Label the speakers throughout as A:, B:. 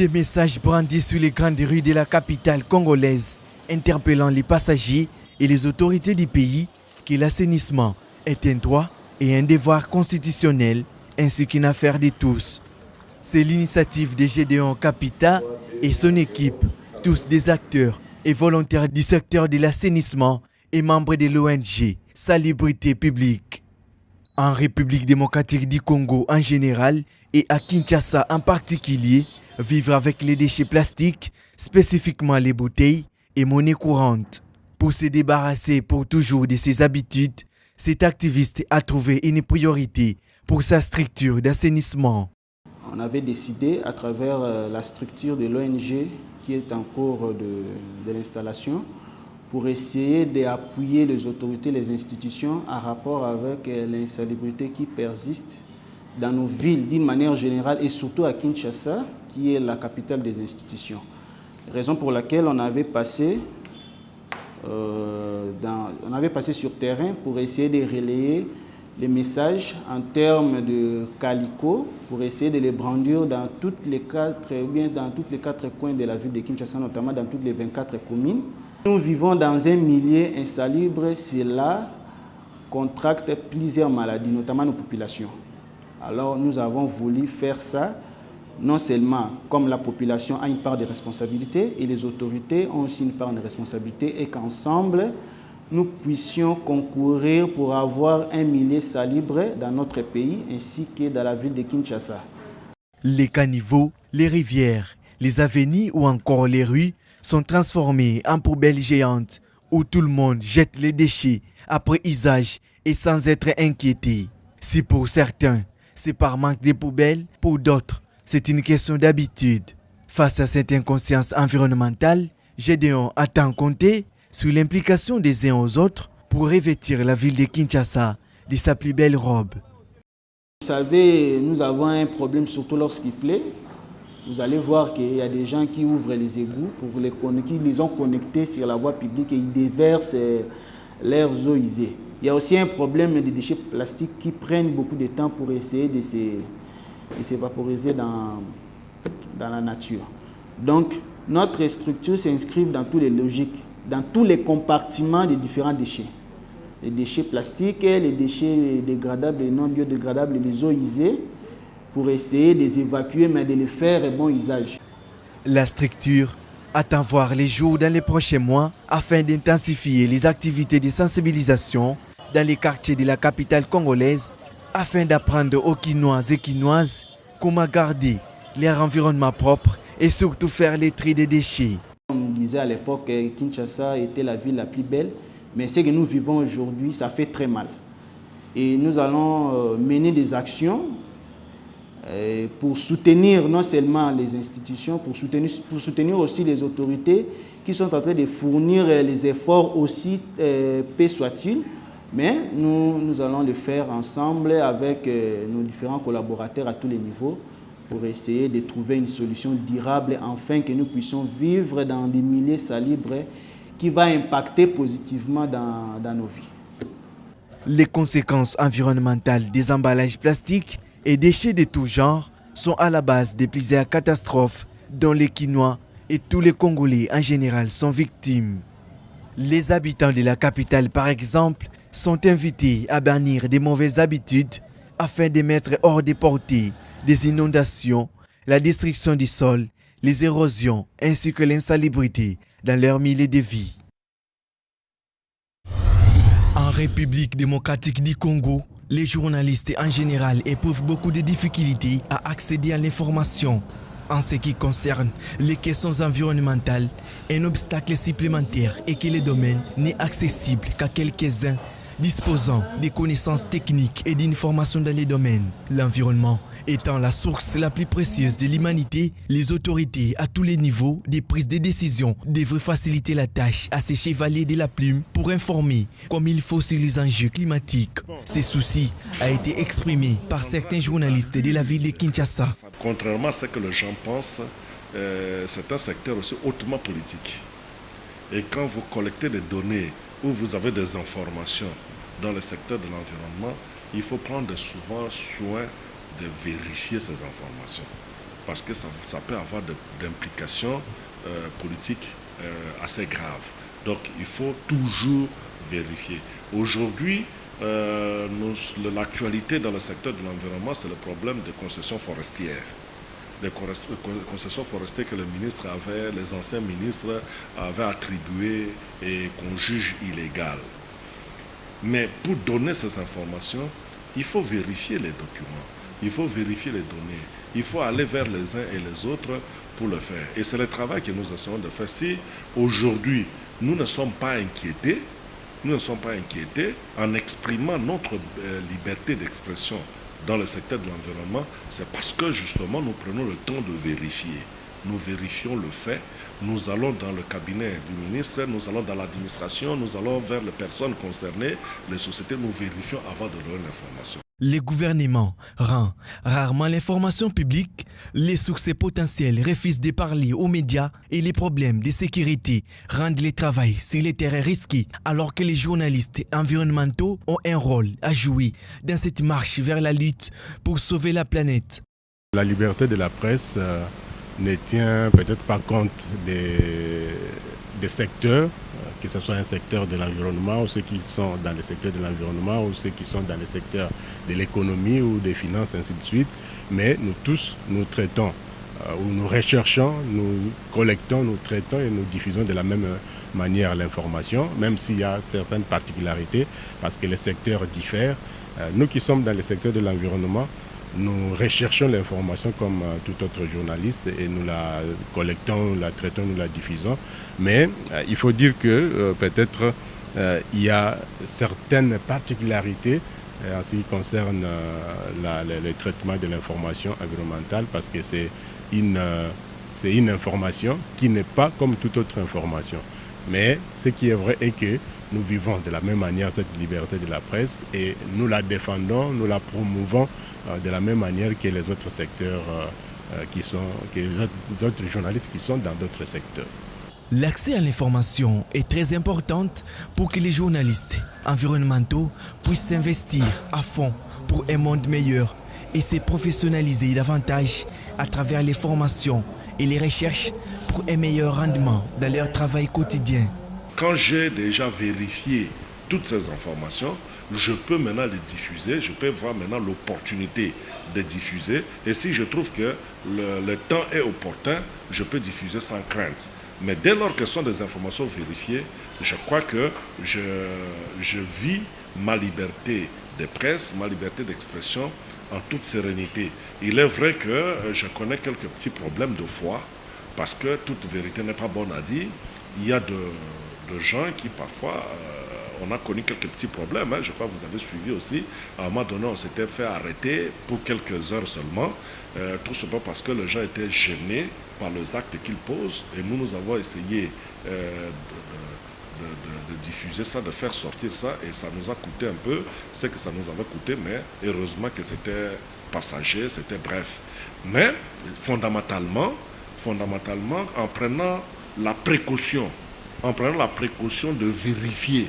A: Des messages brandis sur les grandes rues de la capitale congolaise, interpellant les passagers et les autorités du pays que l'assainissement est un droit et un devoir constitutionnel ainsi qu'une affaire de tous. C'est l'initiative de Gédéon Kapita et son équipe, tous des acteurs et volontaires du secteur de l'assainissement et membres de l'ONG Salubrité Publique. En République démocratique du Congo en général et à Kinshasa en particulier, vivre avec les déchets plastiques, spécifiquement les bouteilles, est monnaie courante. Pour se débarrasser pour toujours de ses habitudes, cet activiste a trouvé une priorité pour sa structure d'assainissement.
B: On avait décidé à travers la structure de l'ONG qui est en cours de l'installation pour essayer d'appuyer les autorités, les institutions en rapport avec l'insalubrité qui persiste dans nos villes d'une manière générale et surtout à Kinshasa, qui est la capitale des institutions. Raison pour laquelle on avait passé sur terrain pour essayer de relayer les messages en termes de calico pour essayer de les brandir dans toutes les quatre coins de la ville de Kinshasa, notamment dans toutes les 24 communes. Nous vivons dans un milieu insalubre, cela contracte plusieurs maladies, notamment nos populations. Alors nous avons voulu faire ça, non seulement comme la population a une part de responsabilité et les autorités ont aussi une part de responsabilité et qu'ensemble, nous puissions concourir pour avoir un milieu salubre dans notre pays ainsi que dans la ville de Kinshasa.
A: Les caniveaux, les rivières, les avenues ou encore les rues sont transformés en poubelles géantes où tout le monde jette les déchets après usage et sans être inquiété. Si pour certains, c'est par manque de poubelles, pour d'autres, c'est une question d'habitude. Face à cette inconscience environnementale, Gédéon a tant compté sur l'implication des uns aux autres pour revêtir la ville de Kinshasa de sa plus belle robe.
B: Vous savez, nous avons un problème surtout lorsqu'il pleut. Vous allez voir qu'il y a des gens qui ouvrent les égouts, qui les ont connectés sur la voie publique et ils déversent leurs eaux usées. Il y a aussi un problème des déchets plastiques qui prennent beaucoup de temps pour essayer de s'évaporiser dans la nature. Donc, notre structure s'inscrit dans toutes les logiques, dans tous les compartiments des différents déchets. Les déchets plastiques, les déchets dégradables et non biodégradables, les eaux usées, pour essayer de les évacuer, mais de les faire bon usage.
A: La structure attend voir les jours dans les prochains mois afin d'intensifier les activités de sensibilisation dans les quartiers de la capitale congolaise afin d'apprendre aux Kinois et Kinoises comment garder leur environnement propre et surtout faire le tri des déchets.
B: On nous disait à l'époque que Kinshasa était la ville la plus belle, mais ce que nous vivons aujourd'hui, ça fait très mal. Et nous allons mener des actions pour soutenir non seulement les institutions, pour soutenir aussi les autorités qui sont en train de fournir les efforts aussi, peu soit-il, mais nous allons le faire ensemble avec nos différents collaborateurs à tous les niveaux pour essayer de trouver une solution durable afin que nous puissions vivre dans des milieux salubres qui vont impacter positivement dans nos vies.
A: Les conséquences environnementales des emballages plastiques et déchets de tout genre sont à la base de plusieurs catastrophes dont les Kinois et tous les Congolais en général sont victimes. Les habitants de la capitale, par exemple, sont invités à bannir des mauvaises habitudes afin de mettre hors de portée des inondations, la destruction du sol, les érosions ainsi que l'insalubrité dans leur milieu de vie. En République démocratique du Congo, les journalistes en général éprouvent beaucoup de difficultés à accéder à l'information. En ce qui concerne les questions environnementales, un obstacle supplémentaire est que le domaine n'est accessible qu'à quelques-uns disposant des connaissances techniques et d'informations dans les domaines. L'environnement étant la source la plus précieuse de l'humanité, les autorités à tous les niveaux des prises de décision devraient faciliter la tâche à ces chevaliers de la plume pour informer comme il faut sur les enjeux climatiques. Ce souci a été exprimé par certains journalistes de la ville de Kinshasa.
C: Contrairement à ce que les gens pensent, c'est un secteur aussi hautement politique. Et quand vous collectez des données ou vous avez des informations dans le secteur de l'environnement, il faut prendre souvent soin de vérifier ces informations. parce que ça peut avoir d'implications politiques assez graves. Donc il faut toujours vérifier. Aujourd'hui, l'actualité dans le secteur de l'environnement, c'est le problème des concessions forestières. Les concessions forestières que les anciens ministres avaient attribuées et qu'on juge illégales. Mais pour donner ces informations, il faut vérifier les documents, il faut vérifier les données, il faut aller vers les uns et les autres pour le faire. Et c'est le travail que nous essayons de faire. Si aujourd'hui, nous ne sommes pas inquiétés, en exprimant notre liberté d'expression dans le secteur de l'environnement, c'est parce que justement nous prenons le temps de vérifier. Nous vérifions le fait, nous allons dans le cabinet du ministre, nous allons dans l'administration, nous allons vers les personnes concernées, les sociétés, nous vérifions avant de donner l'information.
A: Le gouvernement rend rarement l'information publique, les succès potentiels refusent de parler aux médias et les problèmes de sécurité rendent le travail sur les terrains risqués, alors que les journalistes environnementaux ont un rôle à jouer dans cette marche vers la lutte pour sauver la planète.
D: La liberté de la presse ne tient peut-être pas compte des secteurs, que ce soit un secteur de l'environnement ou ceux qui sont dans le secteur de l'environnement ou ceux qui sont dans le secteur de l'économie ou des finances, ainsi de suite. Mais nous tous, nous traitons ou nous recherchons, nous collectons, nous traitons et nous diffusons de la même manière l'information, même s'il y a certaines particularités parce que les secteurs diffèrent. Nous qui sommes dans le secteur de l'environnement, nous recherchons l'information comme tout autre journaliste et nous la collectons, nous la traitons, nous la diffusons. Mais il faut dire que peut-être il y a certaines particularités en ce qui concerne le traitement de l'information environnementale parce que c'est une information qui n'est pas comme toute autre information. Mais ce qui est vrai est que nous vivons de la même manière cette liberté de la presse et nous la défendons, nous la promouvons de la même manière que les autres secteurs, que les autres journalistes qui sont dans d'autres secteurs.
A: L'accès à l'information est très important pour que les journalistes environnementaux puissent s'investir à fond pour un monde meilleur et se professionnaliser davantage à travers les formations et les recherches pour un meilleur rendement dans leur travail quotidien.
C: Quand j'ai déjà vérifié toutes ces informations, je peux maintenant les diffuser, je peux voir maintenant l'opportunité de diffuser. Et si je trouve que le temps est opportun, je peux diffuser sans crainte. Mais dès lors que ce sont des informations vérifiées, je crois que je vis ma liberté de presse, ma liberté d'expression en toute sérénité. Il est vrai que je connais quelques petits problèmes de foi, parce que toute vérité n'est pas bonne à dire. Il y a de gens qui parfois... on a connu quelques petits problèmes, je crois que vous avez suivi aussi. À un moment donné, on s'était fait arrêter pour quelques heures seulement, tout simplement parce que les gens étaient gênés par les actes qu'ils posent. Et nous avons essayé de diffuser ça, de faire sortir ça, et ça nous a coûté un peu ce que ça nous avait coûté, mais heureusement que c'était passager, c'était bref. Mais fondamentalement, en prenant la précaution de vérifier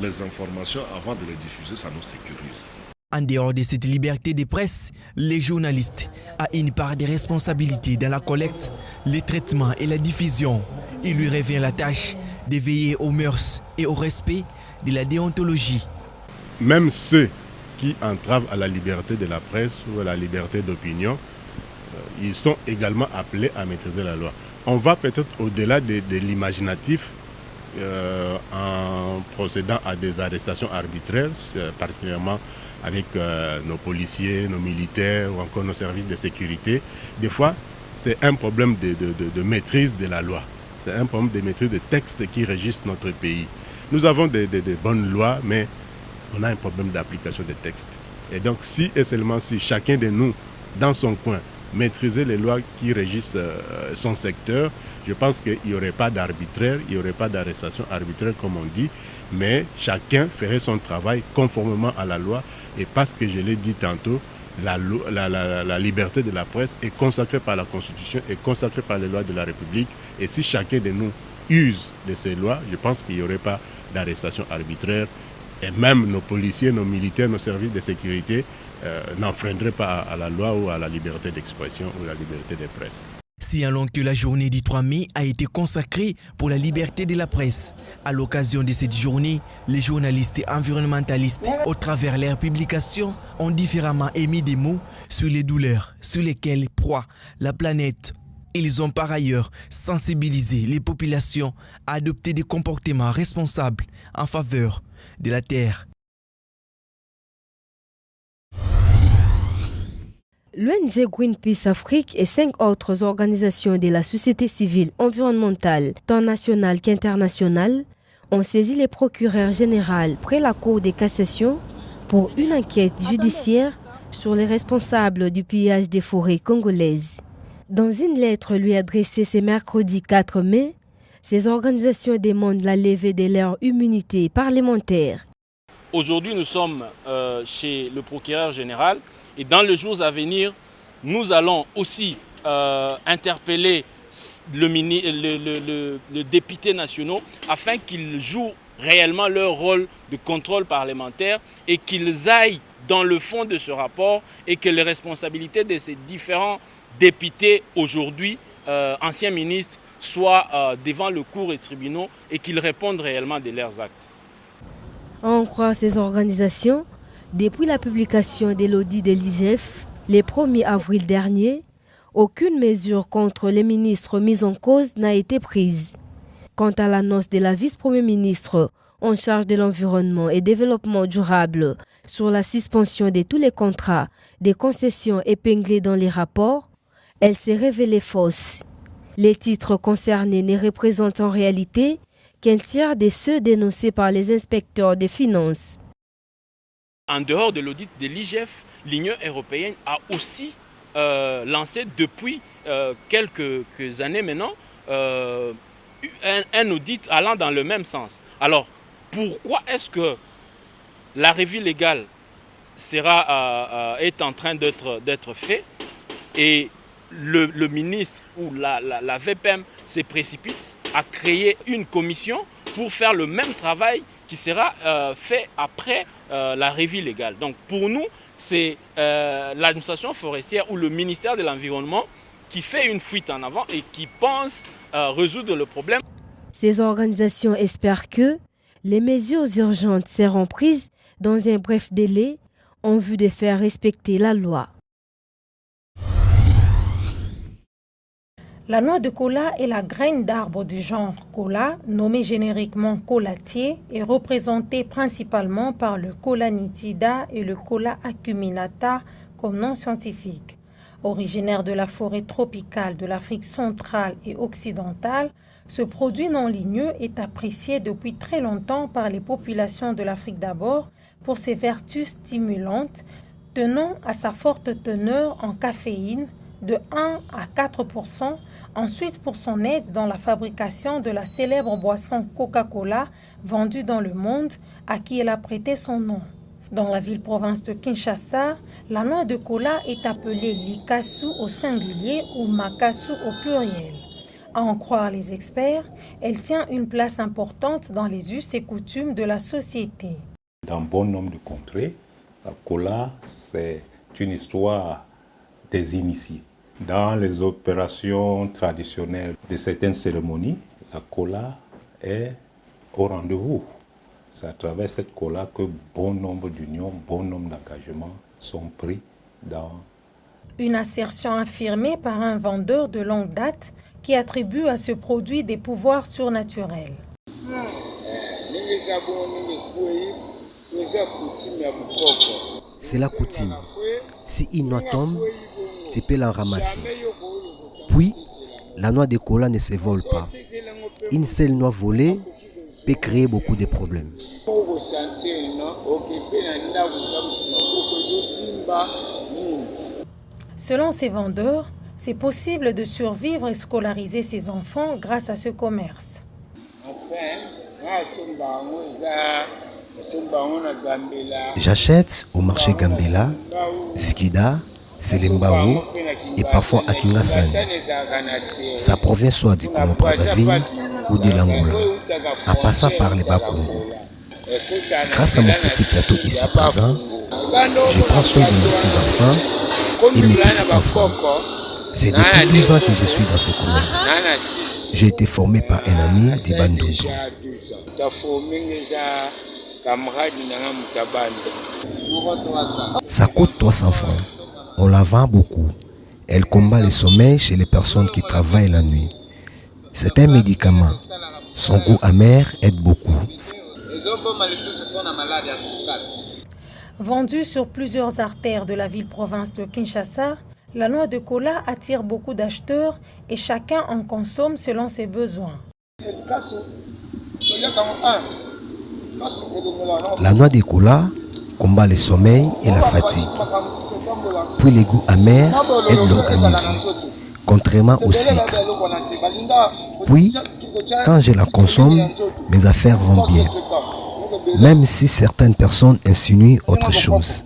C: les informations avant de les diffuser, ça nous sécurise.
A: En dehors de cette liberté de presse, les journalistes ont une part de responsabilité dans la collecte, le traitement et la diffusion. Il lui revient la tâche de veiller aux mœurs et au respect de la déontologie.
D: Même ceux qui entravent à la liberté de la presse ou à la liberté d'opinion, ils sont également appelés à maîtriser la loi. On va peut-être au-delà de l'imaginatif, en procédant à des arrestations arbitraires, particulièrement avec nos policiers, nos militaires ou encore nos services de sécurité. Des fois, c'est un problème de maîtrise de la loi. C'est un problème de maîtrise des textes qui régissent notre pays. Nous avons des bonnes lois, mais on a un problème d'application des textes. Et donc, si et seulement si chacun de nous, dans son coin, maîtriser les lois qui régissent son secteur, je pense qu'il n'y aurait pas d'arbitraire, il n'y aurait pas d'arrestation arbitraire comme on dit, mais chacun ferait son travail conformément à la loi. Et parce que je l'ai dit tantôt, la liberté de la presse est consacrée par la Constitution, est consacrée par les lois de la République. Et si chacun de nous use de ces lois, je pense qu'il n'y aurait pas d'arrestation arbitraire Et même nos policiers, nos militaires, nos services de sécurité n'enfreindraient pas à la loi ou à la liberté d'expression ou à la liberté de presse.
A: Signalons que la journée du 3 mai a été consacrée pour la liberté de la presse. À l'occasion de cette journée, les journalistes et environnementalistes, au travers leurs publications, ont différemment émis des mots sur les douleurs sur lesquelles proie la planète. Ils ont par ailleurs sensibilisé les populations à adopter des comportements responsables en faveur de la Terre.
E: L'ONG Greenpeace Afrique et 5 autres organisations de la société civile environnementale, tant nationales qu'internationales, ont saisi les procureurs généraux près la Cour de cassation pour une enquête judiciaire sur les responsables du pillage des forêts congolaises. Dans une lettre lui adressée ce mercredi 4 mai, ces organisations demandent la levée de leur immunité parlementaire.
F: Aujourd'hui, nous sommes chez le procureur général. Et dans les jours à venir, nous allons aussi interpeller le député national afin qu'ils jouent réellement leur rôle de contrôle parlementaire et qu'ils aillent dans le fond de ce rapport et que les responsabilités de ces différents députés aujourd'hui, anciens ministres, soient devant le cour et tribunaux et qu'ils répondent réellement de leurs actes.
E: En croire ces organisations, depuis la publication de l'audit de l'IGF, le 1er avril dernier, aucune mesure contre les ministres mis en cause n'a été prise. Quant à l'annonce de la vice-premier ministre en charge de l'environnement et développement durable sur la suspension de tous les contrats des concessions épinglés dans les rapports, elle s'est révélée fausse. Les titres concernés ne représentent en réalité qu'un tiers de ceux dénoncés par les inspecteurs des finances.
F: En dehors de l'audit de l'IGF, l'Union européenne a aussi lancé depuis quelques années maintenant un audit allant dans le même sens. Alors, pourquoi est-ce que la revue légale est en train d'être faite et le ministre ou la VPM se précipite à créer une commission pour faire le même travail qui sera fait après la revue légale. Donc pour nous, c'est l'administration forestière ou le ministère de l'Environnement qui fait une fuite en avant et qui pense résoudre le problème.
E: Ces organisations espèrent que les mesures urgentes seront prises dans un bref délai en vue de faire respecter la loi. La noix de cola est la graine d'arbre du genre cola, nommée génériquement colatier, est représentée principalement par le Cola nitida et le Cola acuminata comme nom scientifique. Originaire de la forêt tropicale de l'Afrique centrale et occidentale, ce produit non ligneux est apprécié depuis très longtemps par les populations de l'Afrique d'abord pour ses vertus stimulantes, tenant à sa forte teneur en caféine de 1 à 4%, ensuite pour son aide dans la fabrication de la célèbre boisson Coca-Cola vendue dans le monde, à qui elle a prêté son nom. Dans la ville-province de Kinshasa, la noix de cola est appelée likasu au singulier ou makasu au pluriel. À en croire les experts, elle tient une place importante dans les us et coutumes de la société.
G: Dans bon nombre de contrées, la cola, c'est une histoire des initiés. Dans les opérations traditionnelles de certaines cérémonies, la cola est au rendez-vous. C'est à travers cette cola que bon nombre d'unions, bon nombre d'engagements sont pris dans...
E: Une assertion affirmée par un vendeur de longue date qui attribue à ce produit des pouvoirs surnaturels.
H: C'est la coutume. Si une noix tombe, tu peux la ramasser. Puis, la noix de cola ne se vole pas. Une seule noix volée peut créer beaucoup de problèmes.
E: Selon ces vendeurs, c'est possible de survivre et scolariser ses enfants grâce à ce commerce.
H: J'achète au marché Gambela, Zikida, Selembao et parfois à Kingasani. Ça provient soit du Congo-Brazzaville ou de l'Angola, en passant par les Bas-Congo. Grâce à mon petit plateau ici présent, je prends soin de mes 6 enfants et mes petits-enfants. C'est depuis 12 ans que je suis dans ce commerce. J'ai été formé par un ami d'Ibandundu. Ça coûte 300 francs. On la vend beaucoup. Elle combat le sommeil chez les personnes qui travaillent la nuit. C'est un médicament. Son goût amer aide beaucoup.
E: Vendue sur plusieurs artères de la ville-province de Kinshasa, la noix de cola attire beaucoup d'acheteurs et chacun en consomme selon ses besoins.
H: La noix de cola combat le sommeil et la fatigue. Puis les goûts amers aident l'organisme, contrairement au sucre. Puis, quand je la consomme, mes affaires vont bien. Même si certaines personnes insinuent autre chose.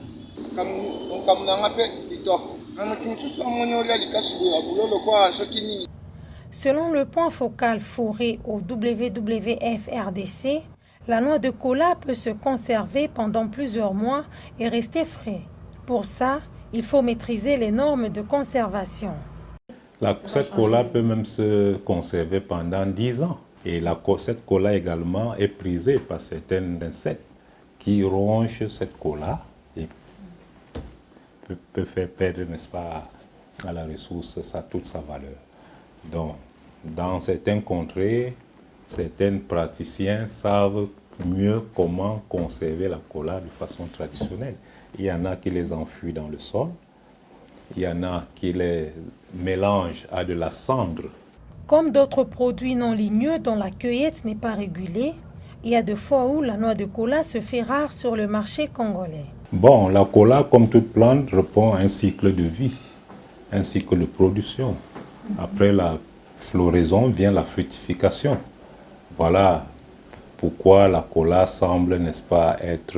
E: Selon le point focal fourré au WWF RDC, la noix de cola peut se conserver pendant plusieurs mois et rester frais. Pour ça, il faut maîtriser les normes de conservation.
G: Cette cola peut même se conserver pendant 10 ans. Et cette cola également est prisée par certains insectes qui rongent cette cola et peut faire perdre, n'est-ce pas, à la ressource toute sa valeur. Donc, dans certaines contrées, certains praticiens savent mieux comment conserver la cola de façon traditionnelle. Il y en a qui les enfuient dans le sol, il y en a qui les mélangent à de la cendre.
E: Comme d'autres produits non ligneux dont la cueillette n'est pas régulée, il y a des fois où la noix de cola se fait rare sur le marché congolais.
G: Bon, la cola, comme toute plante, répond à un cycle de vie, un cycle de production. Après la floraison vient la fructification. Voilà pourquoi la cola semble, n'est-ce pas, être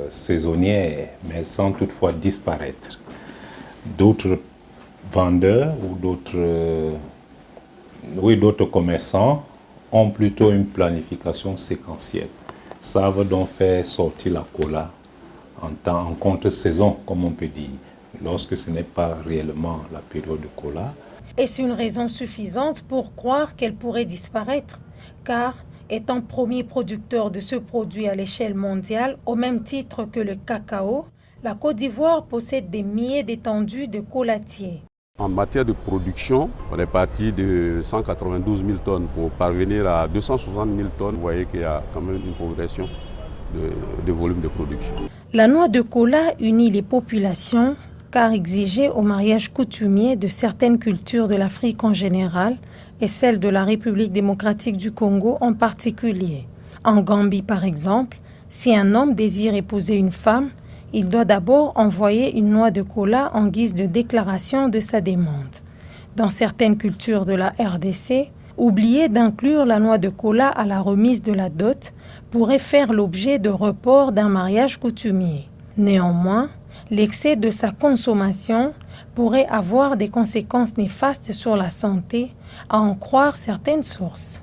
G: saisonnière, mais sans toutefois disparaître. D'autres vendeurs ou d'autres commerçants ont plutôt une planification séquentielle. Savent donc faire sortir la cola en contre-saison, comme on peut dire, lorsque ce n'est pas réellement la période de cola.
E: Est-ce une raison suffisante pour croire qu'elle pourrait disparaître? Car, étant premier producteur de ce produit à l'échelle mondiale, au même titre que le cacao, la Côte d'Ivoire possède des milliers d'étendues de colatiers.
I: En matière de production, on est parti de 192 000 tonnes pour parvenir à 260 000 tonnes. Vous voyez qu'il y a quand même une progression de volume de production.
E: La noix de cola unit les populations car exigée au mariage coutumier de certaines cultures de l'Afrique en général et celle de la République démocratique du Congo en particulier. En Gambie par exemple, si un homme désire épouser une femme, il doit d'abord envoyer une noix de cola en guise de déclaration de sa demande. Dans certaines cultures de la RDC, oublier d'inclure la noix de cola à la remise de la dot pourrait faire l'objet de report d'un mariage coutumier. Néanmoins, l'excès de sa consommation pourrait avoir des conséquences néfastes sur la santé, à en croire certaines sources.